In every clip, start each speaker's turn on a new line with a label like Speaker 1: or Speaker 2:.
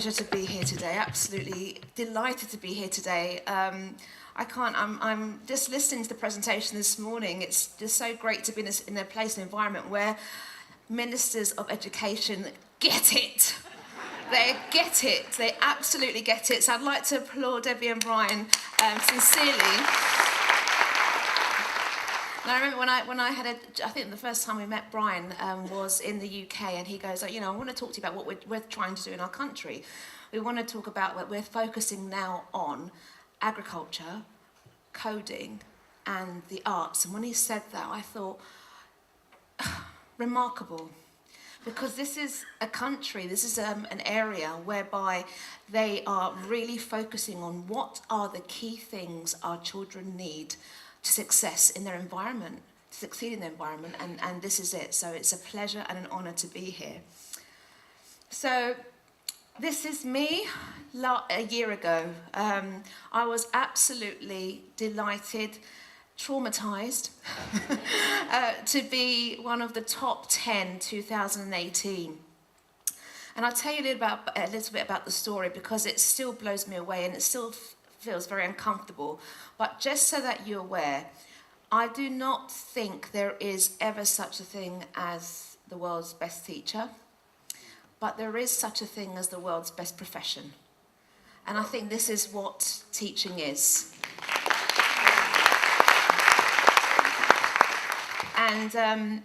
Speaker 1: pleasure to be here today. Absolutely delighted to be here today. I'm just listening to the presentation this morning. It's just so great to be in a place and environment where ministers of education get it. They get it. They absolutely get it. So I'd like to applaud Debbie and Brian sincerely. And I remember when I had I think the first time we met Brian was in the UK, and he goes, I want to talk to you about what we're trying to do in our country. We want to talk about what we're focusing now on agriculture, coding, and the arts. And when he said that, I thought, remarkable. Because this is a country, this is an area whereby they are really focusing on what are the key things our children need to success in their environment, to succeed in their environment, and this is it. So it's a pleasure and an honour to be here. So this is me a year ago. I was absolutely delighted, traumatised, to be one of the top 10 2018. And I'll tell you a little bit about the story, because it still blows me away and it still feels very uncomfortable. But just so that you're aware, I do not think there is ever such a thing as the world's best teacher, but there is such a thing as the world's best profession. And I think this is what teaching is. And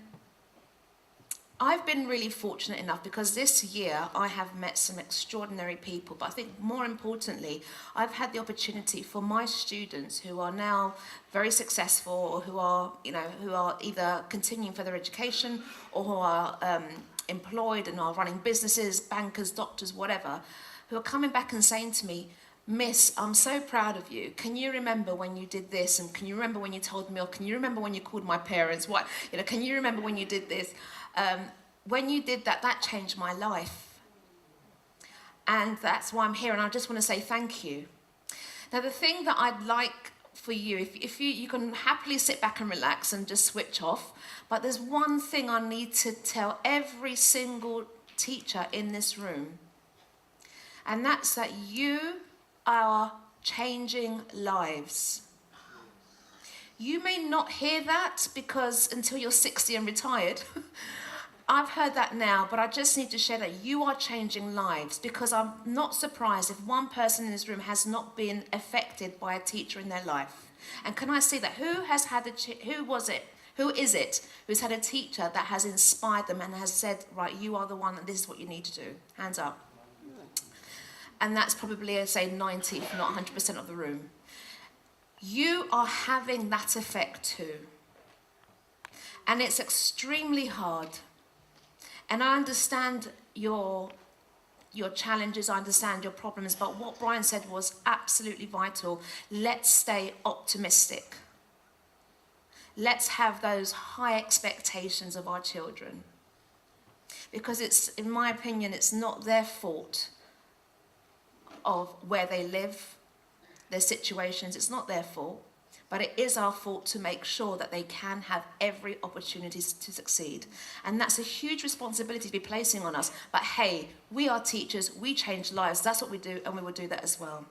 Speaker 1: I've been really fortunate enough, because this year I have met some extraordinary people, but I think more importantly, I've had the opportunity for my students who are now very successful, or who are either continuing further education, or who are employed and are running businesses, bankers, doctors, whatever, who are coming back and saying to me, Miss, I'm so proud of you. Can you remember when you did this? And can you remember when you told me? Or can you remember when you called my parents? Can you remember when you did this? When you did that, that changed my life. And that's why I'm here. And I just want to say thank you. Now, the thing that I'd like for you, if you can happily sit back and relax and just switch off. But there's one thing I need to tell every single teacher in this room. And that's that you are changing lives. You may not hear that because until you're 60 and retired. I've heard that now, but I just need to share that you are changing lives, because I'm not surprised if one person in this room has not been affected by a teacher in their life. And can I say that? Who is it who's had a teacher that has inspired them and has said, right, you are the one, and this is what you need to do? Hands up. And that's probably, say, 90, if not 100% of the room. You are having that effect too. And it's extremely hard. And I understand your challenges, I understand your problems, but what Brian said was absolutely vital. Let's stay optimistic. Let's have those high expectations of our children. Because it's, in my opinion, it's not their fault of where they live, their situations. It's not their fault, but it is our fault to make sure that they can have every opportunity to succeed. And that's a huge responsibility to be placing on us. But hey, we are teachers, we change lives. That's what we do, and we will do that as well.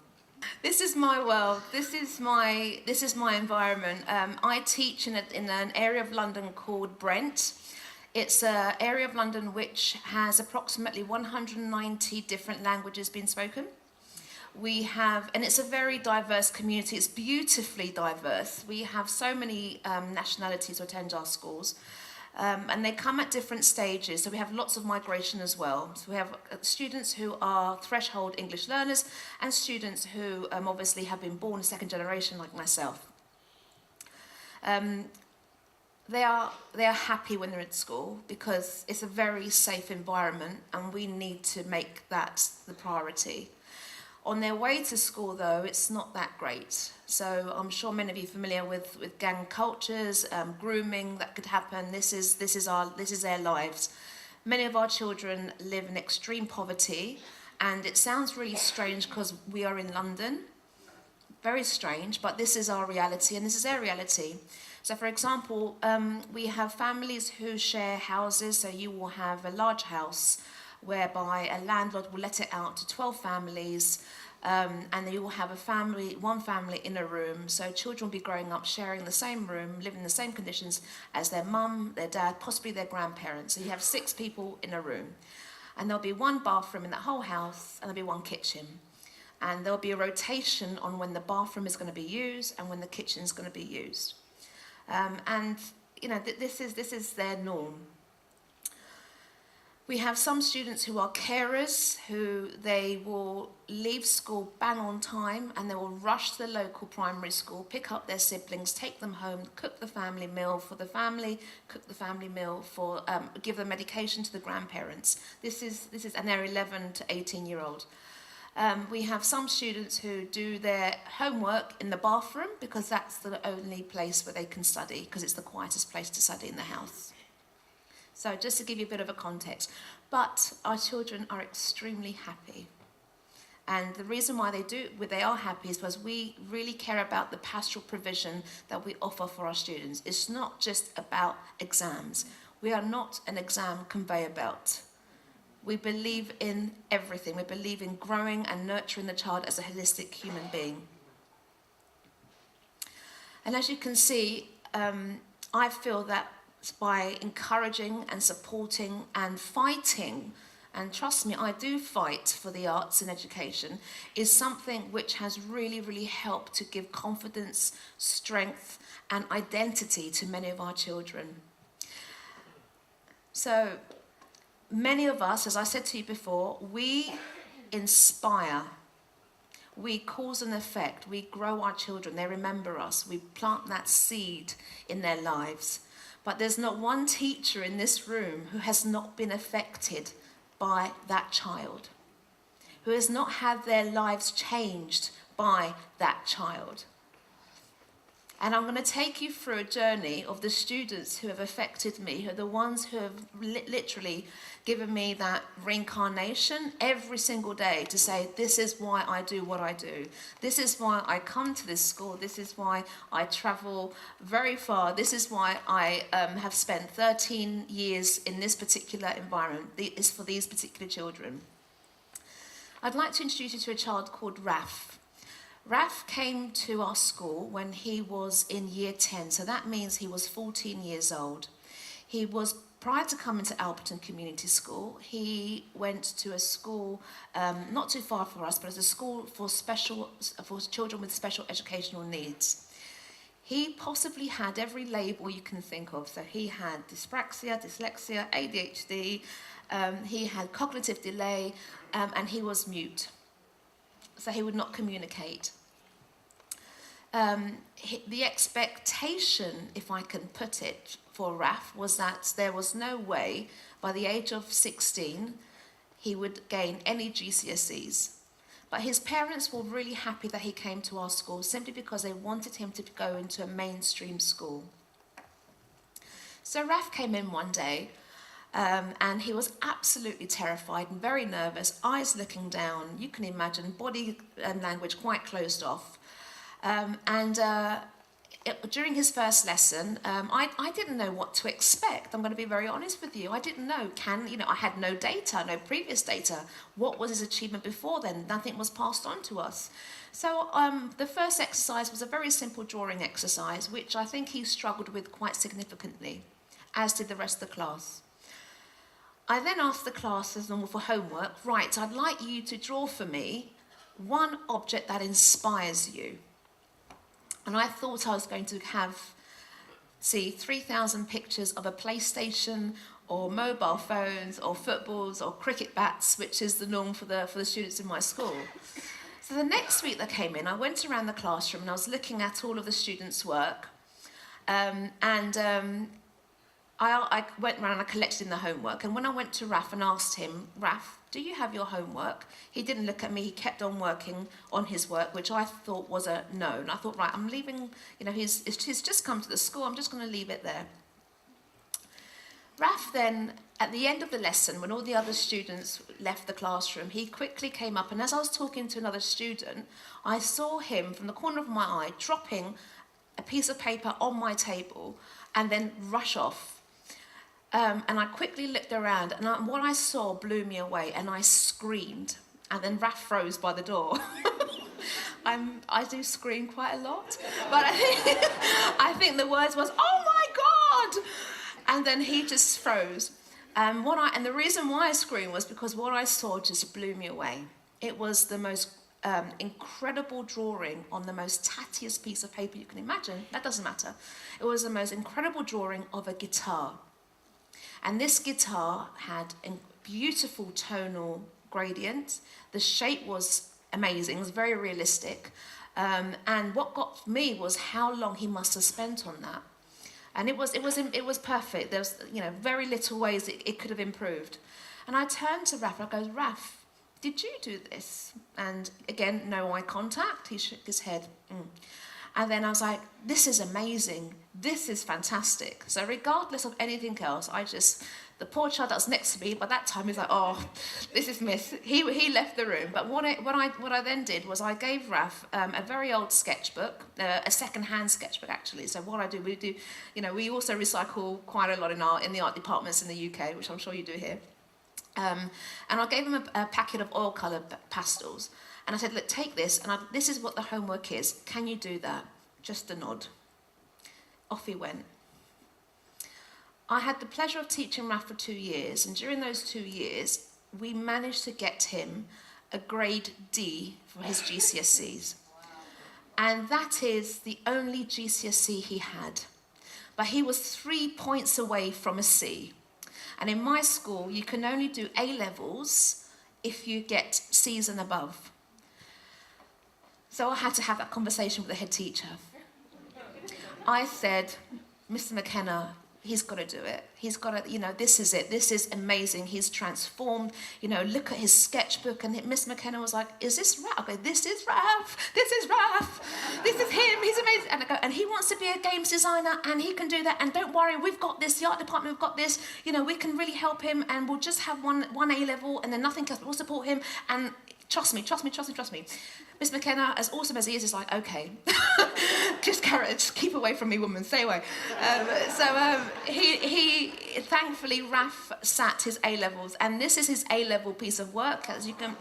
Speaker 1: This is my world. This is my environment. I teach in an area of London called Brent. It's an area of London which has approximately 190 different languages being spoken. And it's a very diverse community. It's beautifully diverse. We have so many nationalities who attend our schools, and they come at different stages. So we have lots of migration as well. So we have students who are threshold English learners, and students who obviously have been born second generation like myself. They are happy when they're at school, because it's a very safe environment, and we need to make that the priority. On their way to school, though, it's not that great. So I'm sure many of you are familiar with gang cultures, grooming that could happen. This is their lives. Many of our children live in extreme poverty, and it sounds really strange because we are in London. Very strange, but this is our reality, and this is their reality. So, for example, we have families who share houses. So you will have a large house whereby a landlord will let it out to 12 families, and they will have one family in a room. So children will be growing up sharing the same room, living in the same conditions as their mum, their dad, possibly their grandparents. So you have 6 people in a room. And there'll be one bathroom in that whole house, and there'll be one kitchen. And there'll be a rotation on when the bathroom is going to be used and when the kitchen is going to be used. And this is their norm. We have some students who are carers, who they will leave school bang on time, and they will rush to the local primary school, pick up their siblings, take them home, cook the family meal for the family, cook the family meal for, give the medication to the grandparents. This is, and they're 11 to 18-year-old. We have some students who do their homework in the bathroom because that's the only place where they can study, because it's the quietest place to study in the house. So just to give you a bit of a context. But our children are extremely happy. And the reason why they are happy is because we really care about the pastoral provision that we offer for our students. It's not just about exams. We are not an exam conveyor belt. We believe in everything. We believe in growing and nurturing the child as a holistic human being. And as you can see, I feel that by encouraging and supporting and fighting, and trust me, I do fight for the arts in education, is something which has really, really helped to give confidence, strength, and identity to many of our children. So, many of us, as I said to you before, we inspire, we cause an effect, we grow our children, they remember us, we plant that seed in their lives. But there's not one teacher in this room who has not been affected by that child, who has not had their lives changed by that child. And I'm going to take you through a journey of the students who have affected me, who are the ones who have literally given me that reincarnation every single day to say, this is why I do what I do. This is why I come to this school. This is why I travel very far. This is why I have spent 13 years in this particular environment. It's for these particular children. I'd like to introduce you to a child called Raf. Raf came to our school when he was in year 10, so that means he was 14 years old. He was, prior to coming to Alberton Community School, he went to a school not too far from us, but it's a school for children with special educational needs. He possibly had every label you can think of. So he had dyspraxia, dyslexia, ADHD, he had cognitive delay, and he was mute. So he would not communicate. The expectation, if I can put it, for Raf was that there was no way by the age of 16 he would gain any GCSEs. But his parents were really happy that he came to our school simply because they wanted him to go into a mainstream school. So Raf came in one day, and he was absolutely terrified and very nervous, eyes looking down. You can imagine body language quite closed off. During his first lesson, I didn't know what to expect. I'm going to be very honest with you. I didn't know. I had no data, no previous data. What was his achievement before then? Nothing was passed on to us. So the first exercise was a very simple drawing exercise, which I think he struggled with quite significantly, as did the rest of the class. I then asked the class, as normal, for homework. Right, I'd like you to draw for me one object that inspires you. And I thought I was going to have, 3,000 pictures of a PlayStation or mobile phones or footballs or cricket bats, which is the norm for the students in my school. So the next week that came in, I went around the classroom and I was looking at all of the students' work. I went around and I collected in the homework. And when I went to Raf and asked him, Raf, do you have your homework? He didn't look at me. He kept on working on his work, which I thought was a no. And I thought, right, I'm leaving. He's just come to the school. I'm just going to leave it there. Raf then, at the end of the lesson, when all the other students left the classroom, he quickly came up. And as I was talking to another student, I saw him from the corner of my eye dropping a piece of paper on my table and then rush off. And I quickly looked around, and what I saw blew me away, and I screamed. And then Raph froze by the door. I do scream quite a lot, but I think the words was, "Oh my God!" And then he just froze. And the reason why I screamed was because what I saw just blew me away. It was the most incredible drawing on the most tattiest piece of paper you can imagine. That doesn't matter. It was the most incredible drawing of a guitar. And this guitar had a beautiful tonal gradient. The shape was amazing, it was very realistic. And what got me was how long he must have spent on that. And it was perfect. There was, very little ways it could have improved. And I turned to Raph, I goes, "Raph, did you do this?" And again, no eye contact. He shook his head. And then I was like, "This is amazing. This is fantastic." So regardless of anything else, the poor child that was next to me, by that time, he's like, "Oh, this is miss." He left the room. But what I then did was I gave Raph a very old sketchbook, a second-hand sketchbook, actually. So what I do, we also recycle quite a lot in the art departments in the UK, which I'm sure you do here. And I gave him a packet of oil-coloured pastels. And I said, "Look, take this, and this is what the homework is. Can you do that?" Just a nod. Off he went. I had the pleasure of teaching Raph for 2 years, and during those 2 years, we managed to get him a grade D for his GCSEs. And that is the only GCSE he had. But he was 3 points away from a C. And in my school, you can only do A-levels if you get C's and above. So I had to have that conversation with the head teacher. I said, "Mr. McKenna, he's got to do it. He's got to, this is it. This is amazing. He's transformed. Look at his sketchbook." And Miss McKenna was like, "Is this Raph?" I go, "This is Raph. This is Raph. This is him. He's amazing." And I go, "And he wants to be a games designer, and he can do that. And don't worry, we've got this. The art department, we've got this. We can really help him, and we'll just have one A-level, and then nothing else. We'll support him. And trust me. Miss McKenna, as awesome as he is like, "Okay, just keep away from me, woman, stay away." He thankfully, Raph sat his A-levels, and this is his A-level piece of work, as you can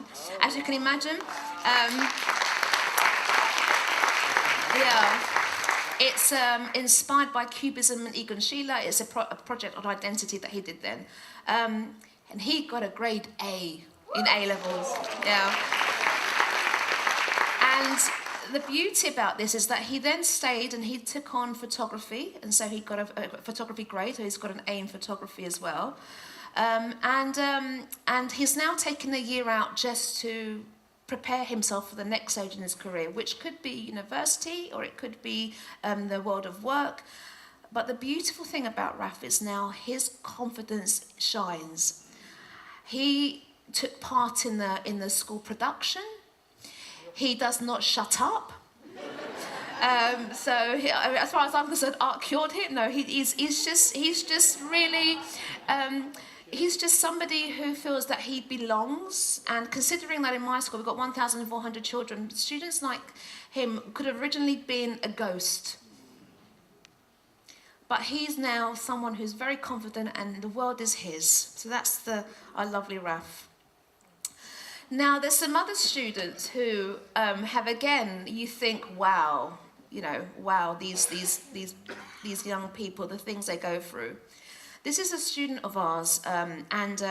Speaker 1: imagine. It's inspired by Cubism and Egon Schiele. It's a project on identity that he did then, and he got a grade A in A-levels. Yeah. And the beauty about this is that he then stayed and he took on photography, and so he got a photography grade, so he's got an A in photography as well. And he's now taken a year out just to prepare himself for the next stage in his career, which could be university or it could be the world of work. But the beautiful thing about Raph is now his confidence shines. He took part in the school production. He does not shut up. As far as I'm concerned, art cured him. No, he's just really, he's just somebody who feels that he belongs. And considering that in my school we've got 1,400 children, students like him could have originally been a ghost. But he's now someone who's very confident, and the world is his. So that's our lovely Raph. Now, there's some other students who have, again, you think, wow, these young people, the things they go through. This is a student of ours, and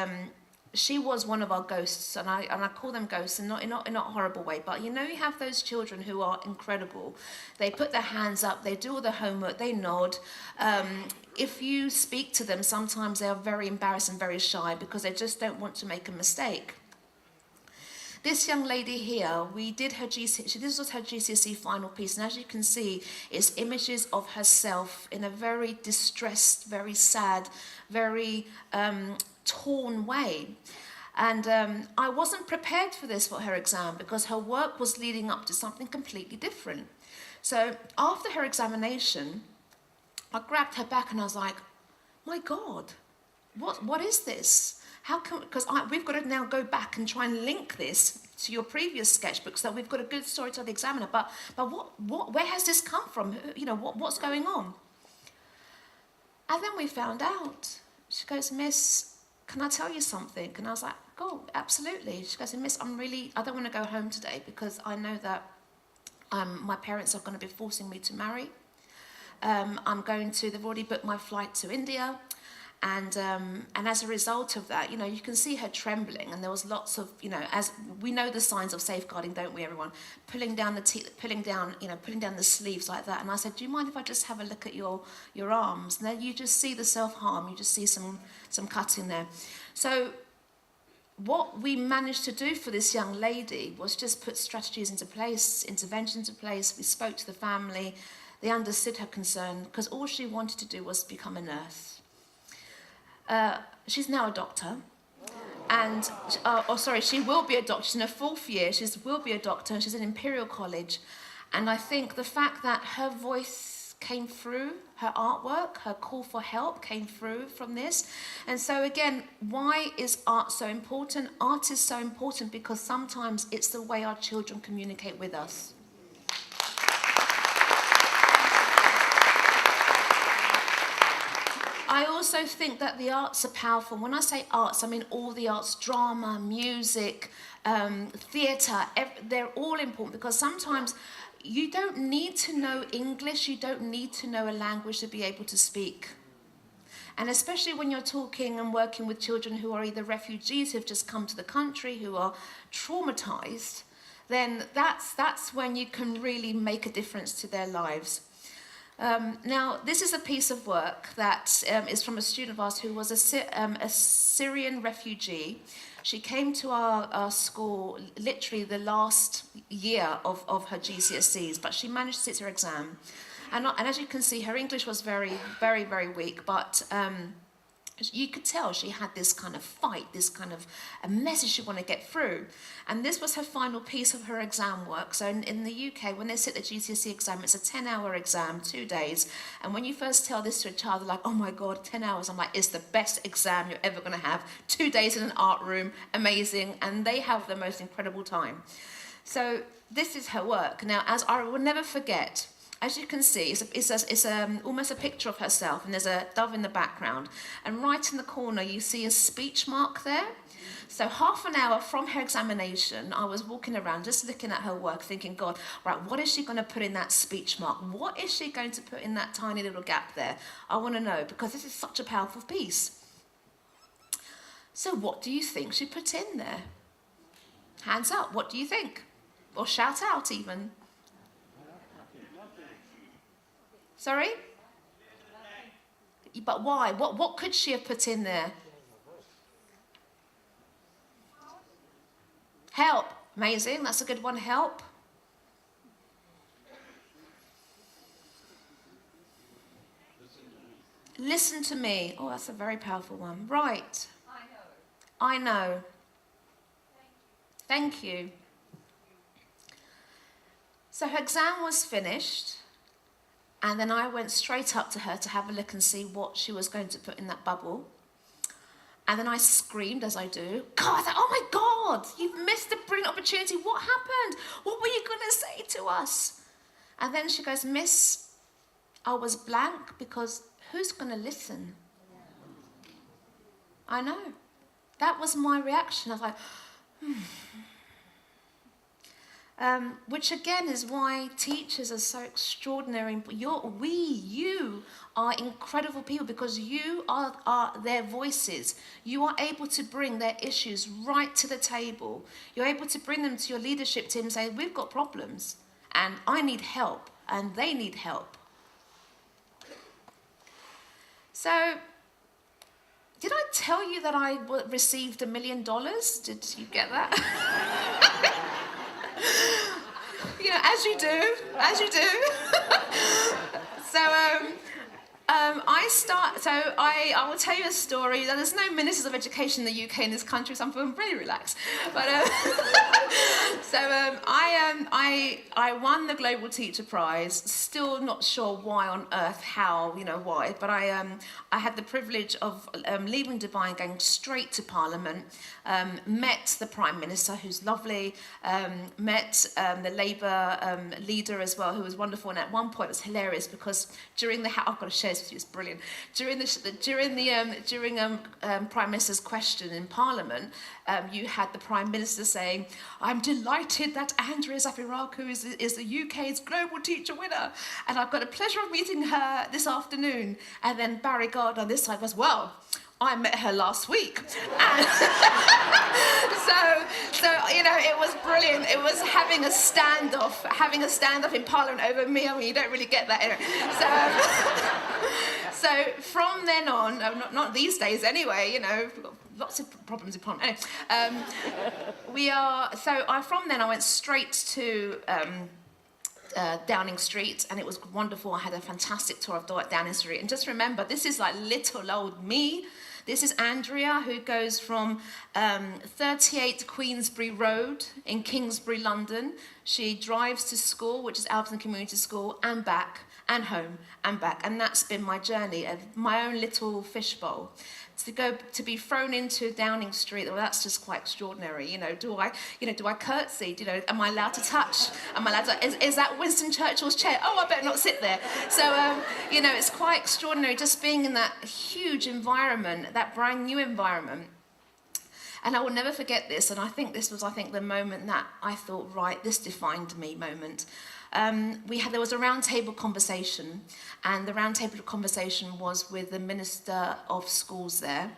Speaker 1: she was one of our ghosts, and I call them ghosts, and not in a horrible way, but you have those children who are incredible. They put their hands up, they do all the homework, they nod. If you speak to them, sometimes they are very embarrassed and very shy because they just don't want to make a mistake. This young lady here, this was her GCSE final piece, and as you can see, it's images of herself in a very distressed, very sad, very torn way. And I wasn't prepared for this for her exam because her work was leading up to something completely different. So after her examination, I grabbed her back and I was like, "My God, what is this? How can, because we've got to now go back and try and link this to your previous sketchbook so that we've got a good story to the examiner. But where has this come from? What's going on?" And then we found out She goes, Miss, can I tell you something? And I was like, oh, absolutely. She goes, Miss, I don't want to go home today because I know that my parents are going to be forcing me to marry. They've already booked my flight to India. And as a result of that, you can see her trembling, and there was lots of, as we know the signs of safeguarding, don't we, everyone? Pulling down the sleeves like that. And I said, do you mind if I just have a look at your arms? And then you just see the self-harm, you just see some cutting there. So what we managed to do for this young lady was just put strategies into place, interventions into place. We spoke to the family. They understood her concern because all she wanted to do was become a nurse. She's now a doctor, and she will be a doctor. She's in her 4th year. She will be a doctor. She's in Imperial College, and I think the fact that her voice came through, her artwork, her call for help came through from this. And so again, why is art so important? Art is so important because sometimes it's the way our children communicate with us. I also think that the arts are powerful. When I say arts, I mean all the arts, drama, music, theatre, they're all important because sometimes you don't need to know English, you don't need to know a language to be able to speak. And especially when you're talking and working with children who are either refugees who've just come to the country, who are traumatized, then that's when you can really make a difference to their lives. Now, this is a piece of work that is from a student of ours who was a Syrian refugee. She came to our school literally the last year of her GCSEs, but she managed to sit her exam. And as you can see, her English was very, very, very weak, but you could tell she had this kind of fight, this kind of a message she wanted to get through. And this was her final piece of her exam work. So in the UK, when they sit the GCSE exam, it's a 10-hour exam, 2 days. And when you first tell this to a child, they're like, oh my God, 10 hours. I'm like, it's the best exam you're ever going to have. 2 days in an art room, amazing. And they have the most incredible time. So this is her work. Now, as I will never forget, as you can see, it's almost a picture of herself, and there's a dove in the background. And right in the corner, you see a speech mark there. So half an hour from her examination, I was walking around just looking at her work, thinking, God, right, what is she going to put in that speech mark? What is she going to put in that tiny little gap there? I want to know, because this is such a powerful piece. So what do you think she put in there? Hands up, what do you think? Or shout out even. Sorry? But why? What could she have put in there? Help. Amazing. That's a good one. Help. Listen to me. Oh, that's a very powerful one. Right. I know. Thank you. So her exam was finished. And then I went straight up to her to have a look and see what she was going to put in that bubble. And then I screamed, as I do, God, I was like, oh my God, you've missed a brilliant opportunity. What happened? What were you going to say to us? And then she goes, Miss, I was blank because who's going to listen? I know. That was my reaction. I was like, which again is why teachers are so extraordinary. You are incredible people because you are their voices. You are able to bring their issues right to the table. You're able to bring them to your leadership team and say, we've got problems and I need help and they need help. So, did I tell you that I received $1 million? Did you get that? You know, as you do. So I will tell you a story. There's no ministers of education in the UK in this country, so I'm feeling pretty relaxed. But I won the Global Teacher Prize. Still not sure why on earth, how, why. But I had the privilege of leaving Dubai and going straight to Parliament. Met the Prime Minister, who's lovely. Met the Labour leader as well, who was wonderful. And at one point, it was hilarious because during I've got to share this with you, it's brilliant. During Prime Minister's question in Parliament, you had the Prime Minister saying, "I'm delighted that Andria Zafirakou is the UK's Global Teacher winner, and I've got a pleasure of meeting her this afternoon." And then Barry Gardner on this side was, "Well, I met her last week." And so it was brilliant. It was having a standoff in Parliament over me. I mean, you don't really get that anyway. So from then on, not these days anyway, we've got lots of problems in Parliament. Anyway, from then I went straight to Downing Street, and it was wonderful. I had a fantastic tour of Downing Street. And just remember, this is like little old me. This is Andria, who goes from 38 Queensbury Road in Kingsbury, London. She drives to school, which is Artisan Community School, and back, and home, and back. And that's been my journey, my own little fishbowl. To be thrown into Downing Street, well, that's just quite extraordinary. Do I curtsy? Am I allowed to touch? Am I allowed to? Is that Winston Churchill's chair? Oh, I better not sit there. So, it's quite extraordinary just being in that huge environment, that brand new environment. And I will never forget this. And I think this was, the moment that I thought, right, this defined me moment. There was a roundtable conversation, and the roundtable conversation was with the Minister of Schools there,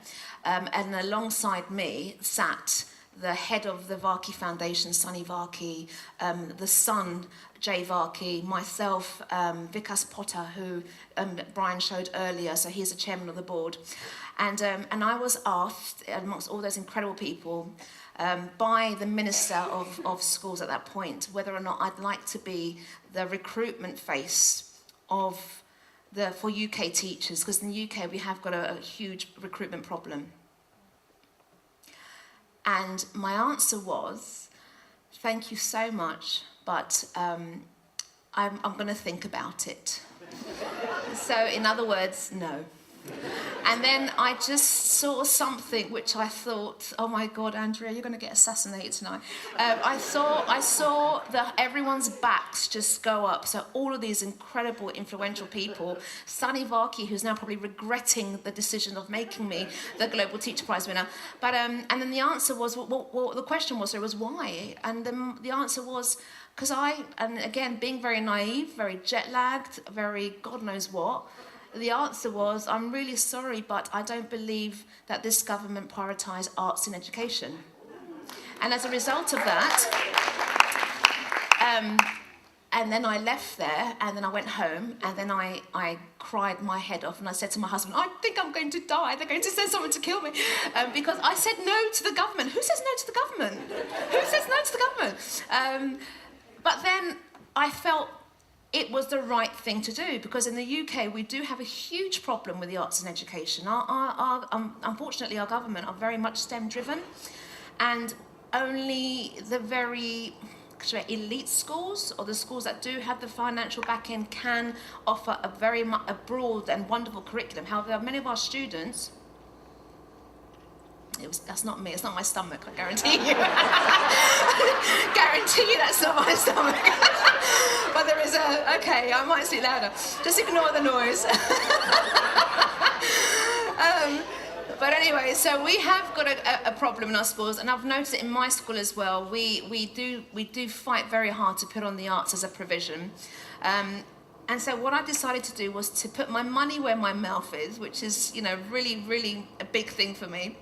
Speaker 1: and alongside me sat the head of the Varkey Foundation, Sunny Varkey, the son, Jay Varkey, myself, Vikas Potter, who Brian showed earlier, so he's the chairman of the board. And I was asked, amongst all those incredible people, by the Minister of Schools at that point, whether or not I'd like to be the recruitment face for UK teachers, because in the UK we have got a huge recruitment problem. And my answer was, "Thank you so much, but I'm going to think about it." So in other words, no. And then I just saw something which I thought, oh my God, Andrea, you're going to get assassinated tonight. I saw everyone's backs just go up. So all of these incredible, influential people, Sunny Varkey, who's now probably regretting the decision of making me the Global Teacher Prize winner. But and then the answer was, well the question was why? And the answer was, because and again, being very naive, very jet-lagged, very God knows what, the answer was, I'm really sorry, but I don't believe that this government prioritised arts in education. And as a result of that, and then I left there, and then I went home, and then I cried my head off, and I said to my husband, I think I'm going to die. They're going to send someone to kill me. Because I said no to the government. Who says no to the government? Who says no to the government? But then I felt it was the right thing to do, because in the UK we do have a huge problem with the arts and education. Unfortunately, our government are very much STEM-driven, and only the very elite schools, or the schools that do have the financial backing, can offer a broad and wonderful curriculum. However, many of our students, that's not me, it's not my stomach, I guarantee you. Guarantee you that's not my stomach. But there is okay, I might speak louder. Just ignore the noise. But anyway, so we have got a problem in our schools, and I've noticed it in my school as well. We do fight very hard to put on the arts as a provision. And so what I decided to do was to put my money where my mouth is, which is, really, really a big thing for me.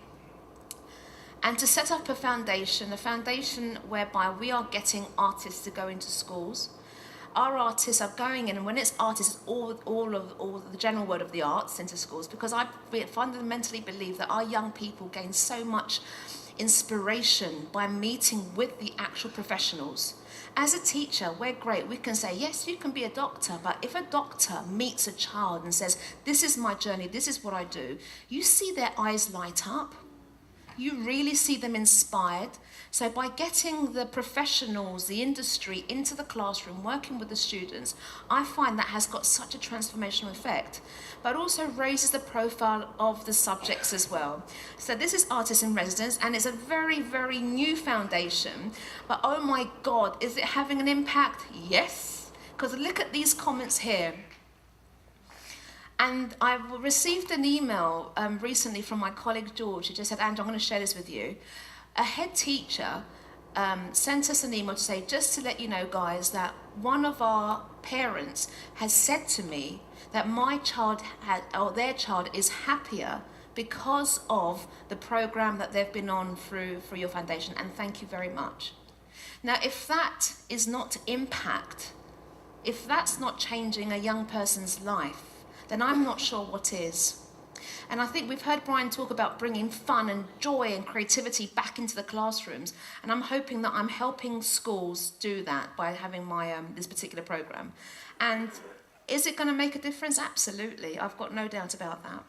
Speaker 1: And to set up a foundation whereby we are getting artists to go into schools. Our artists are going in, and when it's artists, all the general word of the arts into schools, because I fundamentally believe that our young people gain so much inspiration by meeting with the actual professionals. As a teacher, we're great. We can say, yes, you can be a doctor, but if a doctor meets a child and says, this is my journey, this is what I do, you see their eyes light up. You really see them inspired. So by getting the professionals, the industry into the classroom, working with the students, I find that has got such a transformational effect, but also raises the profile of the subjects as well. So this is Artists in Residence, and it's a very, very new foundation, but oh my God, is it having an impact? Yes, because look at these comments here. And I received an email recently from my colleague George, who just said, Andrew, I'm going to share this with you. A head teacher sent us an email to say, just to let you know, guys, that one of our parents has said to me that my child or their child is happier because of the program that they've been on through your foundation, and thank you very much. Now, if that is not impact, if that's not changing a young person's life, then I'm not sure what is. And I think we've heard Brian talk about bringing fun and joy and creativity back into the classrooms, and I'm hoping that I'm helping schools do that by having my this particular program. And is it going to make a difference? Absolutely, I've got no doubt about that.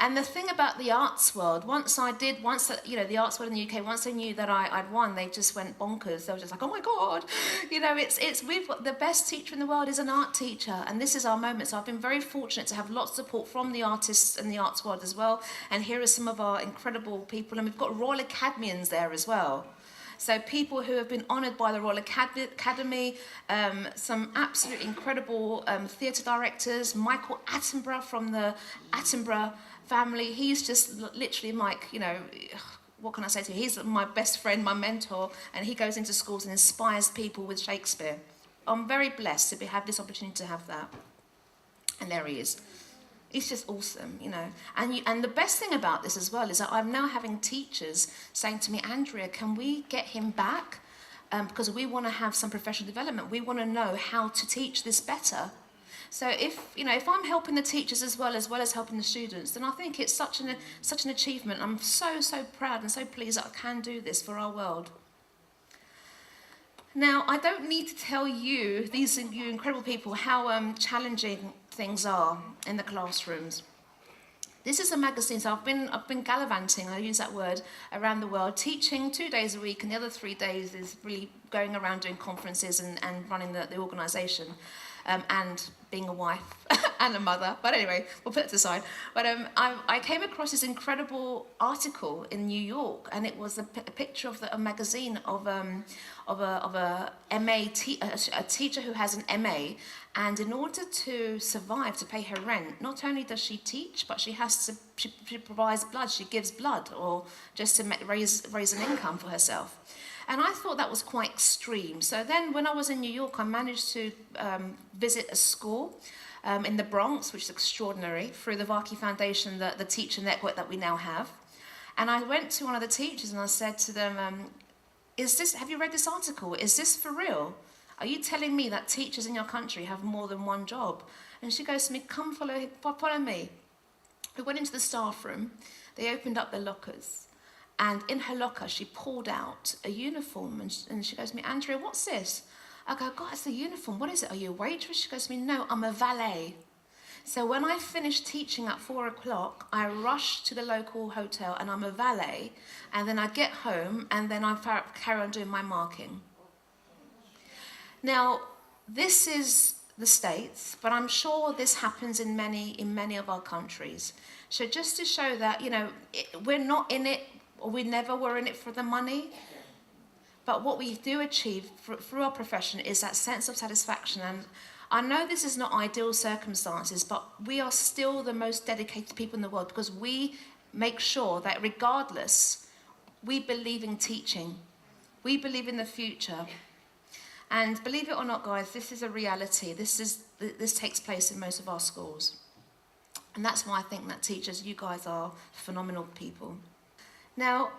Speaker 1: And the thing about the arts world, once the arts world in the UK, once they knew that I'd won, they just went bonkers. They were just like, oh my God, we've got the best teacher in the world is an art teacher, and this is our moment. So I've been very fortunate to have lots of support from the artists and the arts world as well. And here are some of our incredible people, and we've got Royal Academians there as well. So people who have been honoured by the Royal Academy, some absolutely incredible theatre directors, Michael Attenborough from the Attenborough family. He's just literally like, what can I say to you? He's my best friend, my mentor, and he goes into schools and inspires people with Shakespeare. I'm very blessed to have this opportunity to have that. And there he is. It's just awesome, And the best thing about this as well is that I'm now having teachers saying to me, Andrea, can we get him back? Because we want to have some professional development. We want to know how to teach this better. So if I'm helping the teachers as well as helping the students, then I think it's such an achievement. I'm so proud and so pleased that I can do this for our world. Now, I don't need to tell you, you incredible people, how challenging things are in the classrooms. This is a magazine, so I've been gallivanting, I use that word, around the world, teaching 2 days a week, and the other 3 days is really going around doing conferences and running the organisation. And being a wife and a mother, but anyway, we'll put it aside. But I came across this incredible article in New York, and it was a picture of a magazine of a teacher who has an MA, and in order to survive, to pay her rent, not only does she teach, but she provides blood, she gives blood, or just to raise an income for herself. And I thought that was quite extreme. So then when I was in New York, I managed to visit a school in the Bronx, which is extraordinary, through the Vaki Foundation, the teacher network that we now have. And I went to one of the teachers and I said to them, have you read this article? Is this for real? Are you telling me that teachers in your country have more than one job? And she goes to me, come follow me. We went into the staff room. They opened up their lockers. And in her locker, she pulled out a uniform, and she goes to me, Andrea, what's this? I go, God, it's a uniform. What is it? Are you a waitress? She goes to me, no, I'm a valet. So when I finished teaching at 4 o'clock, I rush to the local hotel, and I'm a valet, and then I get home, and then I carry on doing my marking. Now, this is the States, but I'm sure this happens in many of our countries. So just to show that, we're not in it, or we never were in it for the money, but what we do achieve through our profession is that sense of satisfaction. And I know this is not ideal circumstances, but we are still the most dedicated people in the world because we make sure that regardless, we believe in teaching. We believe in the future. And believe it or not, guys, this is a reality. This takes place in most of our schools. And that's why I think that teachers, you guys are phenomenal people. Now,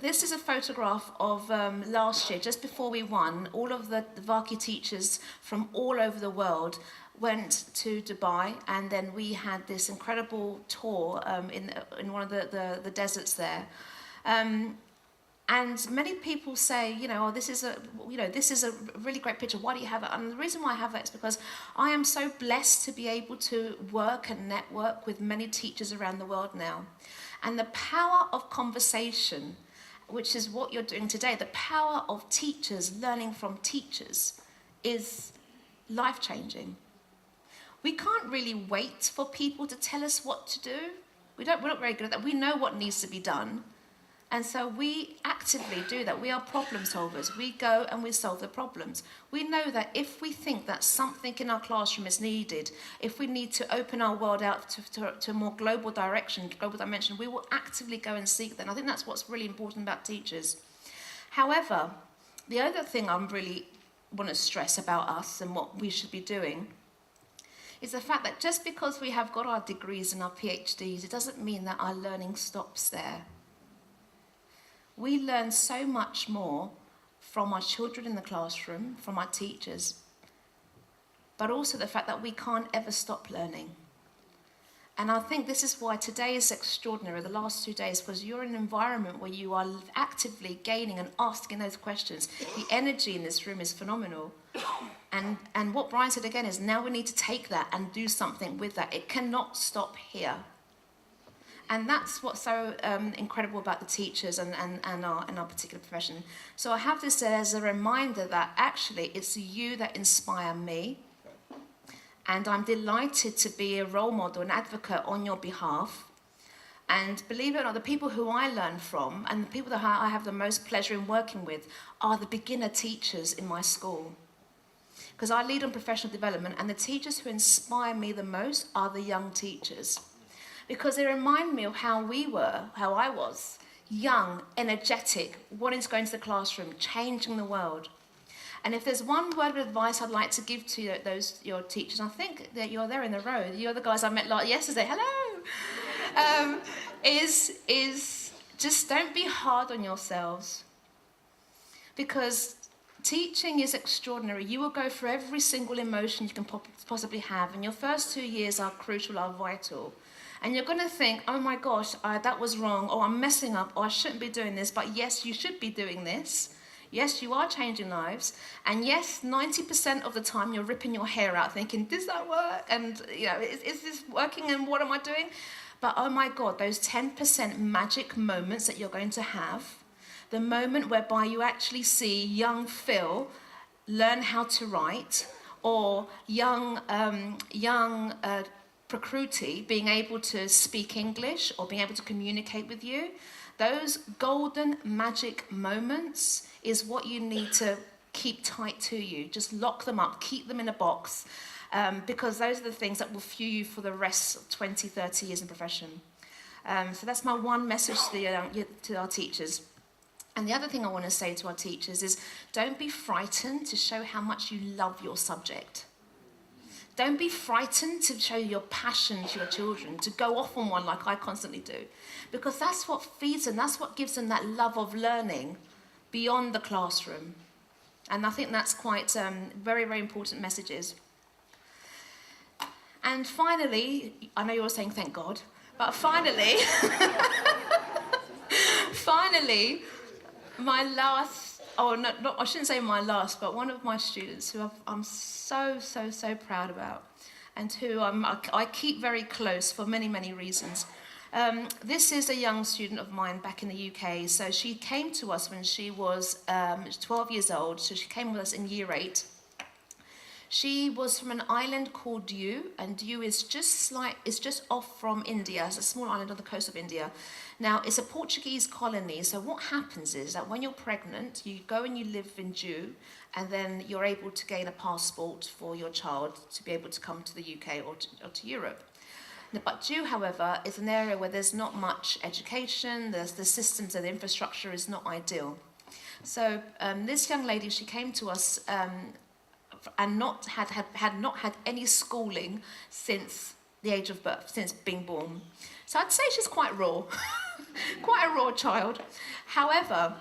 Speaker 1: this is a photograph of last year, just before we won. All of the Vaki teachers from all over the world went to Dubai, and then we had this incredible tour in one of the deserts there. And many people say, this is a really great picture. Why do you have it? And the reason why I have that is because I am so blessed to be able to work and network with many teachers around the world now. And the power of conversation, which is what you're doing today, the power of teachers learning from teachers is life-changing. We can't really wait for people to tell us what to do. We're not very good at that. We know what needs to be done. And so we actively do that. We are problem solvers. We go and we solve the problems. We know that if we think that something in our classroom is needed, if we need to open our world out to a more global dimension, we will actively go and seek that. And I think that's what's really important about teachers. However, the other thing I really want to stress about us and what we should be doing is the fact that just because we have got our degrees and our PhDs, it doesn't mean that our learning stops there. We learn so much more from our children in the classroom, from our teachers, but also the fact that we can't ever stop learning. And I think this is why today is extraordinary, the last 2 days, because you're in an environment where you are actively gaining and asking those questions. The energy in this room is phenomenal. And what Brian said again is now we need to take that and do something with that. It cannot stop here. And that's what's so incredible about the teachers and our particular profession. So I have this as a reminder that actually it's you that inspire me. And I'm delighted to be a role model, an advocate on your behalf. And believe it or not, the people who I learn from and the people that I have the most pleasure in working with are the beginner teachers in my school. Because I lead on professional development, and the teachers who inspire me the most are the young teachers. Because they remind me of how I was, young, energetic, wanting to go into the classroom, changing the world. And if there's one word of advice I'd like to give to your teachers, I think that you're there in the row, you're the guys I met yesterday, hello, is just don't be hard on yourselves. Because teaching is extraordinary. You will go through every single emotion you can possibly have, and your first 2 years are crucial, are vital. And you're going to think, oh my gosh, that was wrong, or I'm messing up, or I shouldn't be doing this. But yes, you should be doing this. Yes, you are changing lives. And yes, 90% of the time you're ripping your hair out thinking, does that work? And, is this working and what am I doing? But oh my God, those 10% magic moments that you're going to have, the moment whereby you actually see young Phil learn how to write, or young Prakruti being able to speak English or being able to communicate with you, those golden magic moments is what you need to keep tight to you. Just lock them up, keep them in a box, because those are the things that will fuel you for the rest of 20, 30 years in profession. So that's my one message to our teachers. And the other thing I want to say to our teachers is don't be frightened to show how much you love your subject. Don't be frightened to show your passion to your children, to go off on one like I constantly do. Because that's what feeds them, that's what gives them that love of learning beyond the classroom. And I think that's quite very, very important messages. And finally, I know you're all saying thank God, but finally, my last, I shouldn't say my last, but one of my students who I'm so proud about, and who I keep very close for many, many reasons. This is a young student of mine back in the UK. So she came to us when she was 12 years old. So she came with us in year 8. She was from an island called Diu, and Diu is just off from India. It's a small island on the coast of India. Now, it's a Portuguese colony, so what happens is that when you're pregnant, you go and you live in Diu, and then you're able to gain a passport for your child to be able to come to the UK or to Europe. But Diu, however, is an area where there's not much education, the systems and the infrastructure is not ideal. So this young lady, she came to us and had not had any schooling since the age of birth, since being born. So I'd say she's quite raw, quite a raw child. However,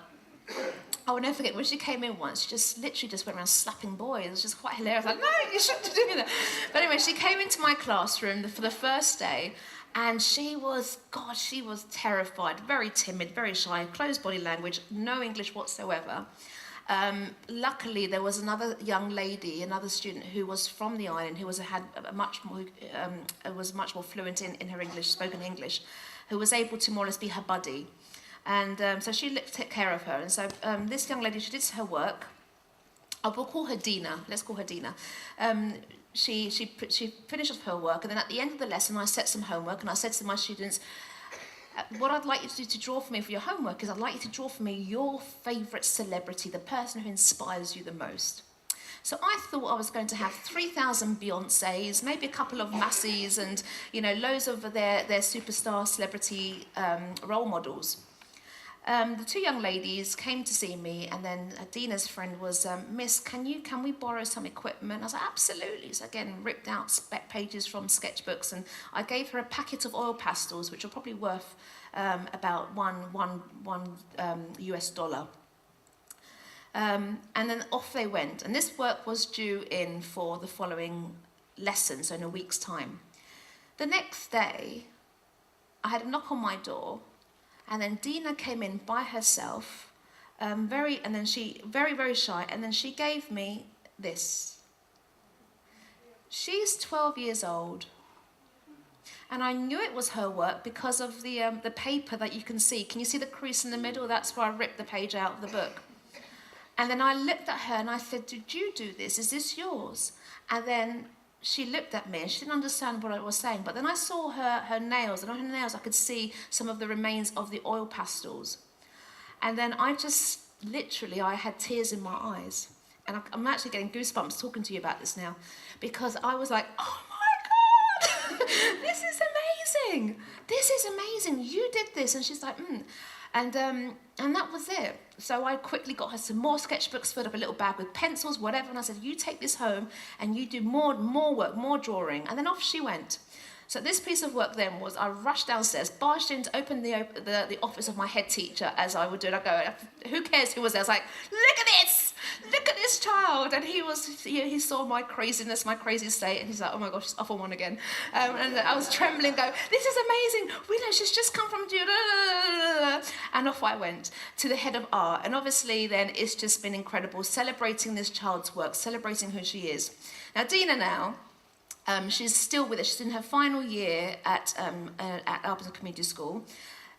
Speaker 1: I will never forget when she came in once, she just literally went around slapping boys. It was just quite hilarious. Like, no, you shouldn't be doing that. But anyway, she came into my classroom for the first day, and she was terrified, very timid, very shy, closed body language, no English whatsoever. Luckily, there was another young lady, another student who was from the island, who was much more fluent in her English, spoken English, who was able to more or less be her buddy. And so she took care of her. And so this young lady, she did her work. We'll call her Dina. Let's call her Dina. She finished off her work, and then at the end of the lesson, I set some homework, and I said to my students, what I'd like you to do to draw for me for your homework is I'd like you to draw for me your favourite celebrity, the person who inspires you the most. So I thought I was going to have 3,000 Beyoncés, maybe a couple of Massies, and loads of their superstar celebrity role models. The two young ladies came to see me, and then Dina's friend was, Miss, can we borrow some equipment? I was like, absolutely. So again, ripped out spec pages from sketchbooks, and I gave her a packet of oil pastels, which were probably worth about one US dollar. And then off they went. And this work was due in for the following lesson, so in a week's time. The next day, I had a knock on my door, and then Dina came in by herself, very shy, and then she gave me this. She's 12 years old, and I knew it was her work because of the paper that you can see. Can you see the crease in the middle? That's where I ripped the page out of the book. And then I looked at her and I said, did you do this? Is this yours? And then she looked at me and she didn't understand what I was saying. But then I saw her nails, and on her nails I could see some of the remains of the oil pastels. And then I had tears in my eyes. And I'm actually getting goosebumps talking to you about this now, because I was like, oh my God, this is amazing. This is amazing. You did this. And she's like, And that was it. So I quickly got her some more sketchbooks, filled up a little bag with pencils, whatever, and I said, you take this home and you do more work, more drawing. And then off she went. So this piece of work then was, I rushed downstairs, barged in to open the office of my head teacher, as I would do. And I go, who cares who was there? I was like, look at this child. And he saw my craziness, my crazy state, and he's like, oh my gosh, she's off on one again. And I was trembling, go, this is amazing. We know she's just come from you. And off I went to the head of art. And obviously then it's just been incredible, celebrating this child's work, celebrating who she is. Now Dina now, she's still with us. She's in her final year at Artisan Community School.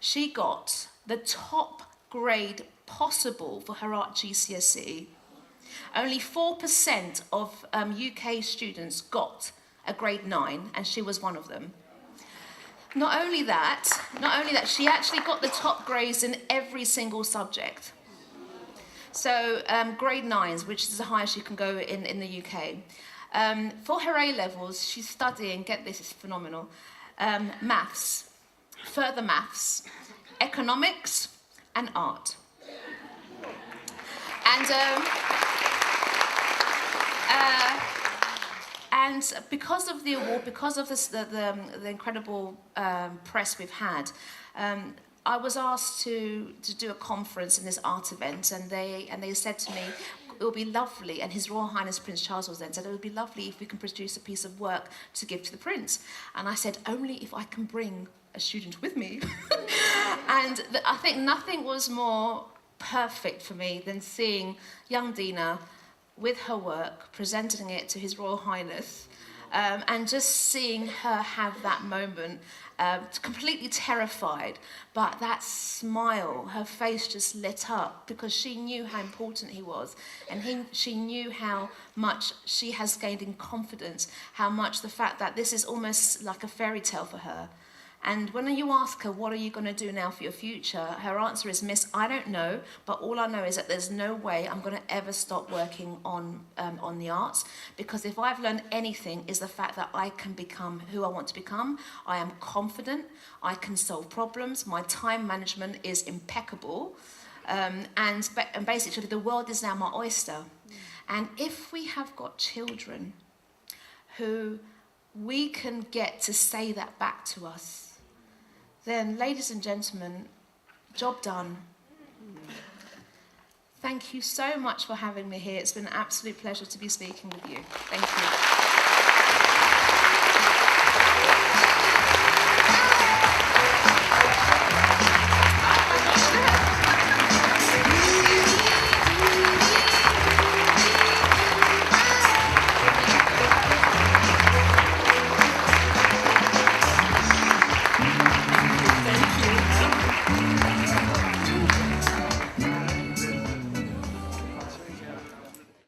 Speaker 1: She got the top grade possible for her art GCSE. Only 4% of UK students got a grade 9, and she was one of them. Not only that, she actually got the top grades in every single subject. So grade 9s, which is the highest you can go in the UK. For her A-levels, she's studying, get this, it's phenomenal, maths, further maths, economics, and art. And because of the award, because of the incredible press we've had, I was asked to do a conference in this art event, and they said to me, it would be lovely, and His Royal Highness Prince Charles was then said, it would be lovely if we can produce a piece of work to give to the Prince. And I said, only if I can bring a student with me. And I think nothing was more perfect for me than seeing young Dina with her work, presenting it to His Royal Highness, and just seeing her have that moment, completely terrified, but that smile, her face just lit up because she knew how important he was, and she knew how much she has gained in confidence, how much the fact that this is almost like a fairy tale for her. And when you ask her, what are you going to do now for your future? Her answer is, Miss, I don't know, but all I know is that there's no way I'm going to ever stop working on the arts, because if I've learned anything is the fact that I can become who I want to become. I am confident, I can solve problems, my time management is impeccable, and basically the world is now my oyster. And if we have got children who we can get to say that back to us, then, ladies and gentlemen, job done. Thank you so much for having me here. It's been an absolute pleasure to be speaking with you. Thank you.